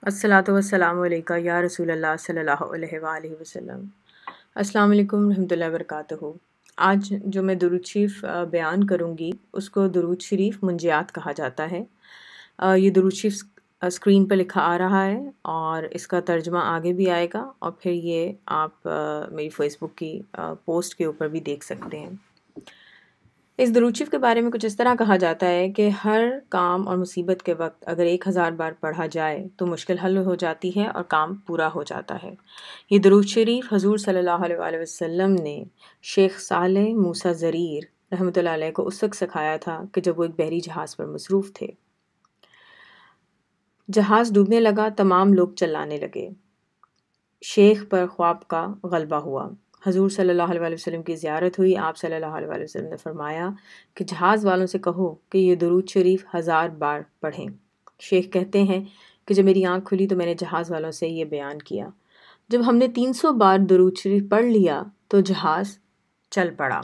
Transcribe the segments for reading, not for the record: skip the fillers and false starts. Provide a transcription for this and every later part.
الصلاۃ والسلام علیکہ یا رسول اللہ صلی اللہ علیہ وآلہ وسلم۔ السلام علیکم ورحمۃ اللہ وبرکاتہ۔ آج جو میں درود شریف بیان کروں گی اس کو درود شریف منجیات کہا جاتا ہے۔ یہ درود شریف اسکرین پر لکھا آ رہا ہے اور اس کا ترجمہ آگے بھی آئے گا، اور پھر یہ آپ میری فیس بک کی پوسٹ کے اوپر بھی دیکھ سکتے ہیں۔ اس درود شریف کے بارے میں کچھ اس طرح کہا جاتا ہے کہ ہر کام اور مصیبت کے وقت اگر 1000 بار پڑھا جائے تو مشکل حل ہو جاتی ہے اور کام پورا ہو جاتا ہے۔ یہ درود شریف حضور صلی اللہ علیہ وآلہ وسلم نے شیخ صالح موسیٰ ضریر رحمۃ اللہ علیہ کو اس وقت سکھایا تھا کہ جب وہ ایک بحری جہاز پر مصروف تھے۔ جہاز ڈوبنے لگا، تمام لوگ چلانے لگے، شیخ پر خواب کا غلبہ ہوا۔ حضور صلی اللہ علیہ وسلم کی زیارت ہوئی۔ آپ صلی اللہ علیہ وسلم نے فرمایا کہ جہاز والوں سے کہو کہ یہ درود شریف 1000 بار پڑھیں۔ شیخ کہتے ہیں کہ جب میری آنکھ کھلی تو میں نے جہاز والوں سے یہ بیان کیا۔ جب ہم نے 300 بار درود شریف پڑھ لیا تو جہاز چل پڑا۔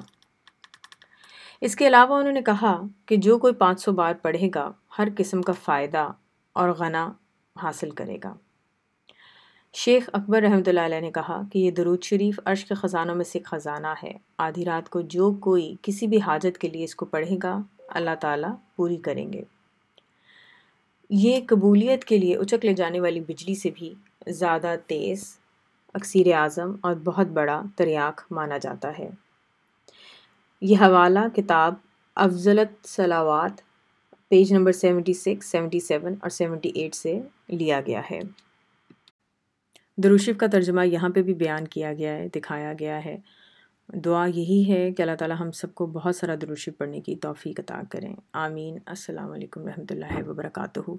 اس کے علاوہ انہوں نے کہا کہ جو کوئی 500 بار پڑھے گا ہر قسم کا فائدہ اور غنا حاصل کرے گا۔ شیخ اکبر رحمۃ اللہ علیہ نے کہا کہ یہ درود شریف عرش کے خزانوں میں سے خزانہ ہے۔ آدھی رات کو جو کوئی کسی بھی حاجت کے لیے اس کو پڑھے گا اللہ تعالیٰ پوری کریں گے۔ یہ قبولیت کے لیے اچک لے جانے والی بجلی سے بھی زیادہ تیز، اکسیر اعظم اور بہت بڑا تریاق مانا جاتا ہے۔ یہ حوالہ کتاب افضلت صلوات پیج نمبر 76، 77 اور 78 سے لیا گیا ہے۔ درود شریف کا ترجمہ یہاں پہ بھی بیان کیا گیا ہے، دکھایا گیا ہے۔ دعا یہی ہے کہ اللہ تعالیٰ ہم سب کو بہت سارا درود شریف پڑھنے کی توفیق عطا کریں۔ آمین۔ السلام علیکم ورحمۃ اللہ وبرکاتہ۔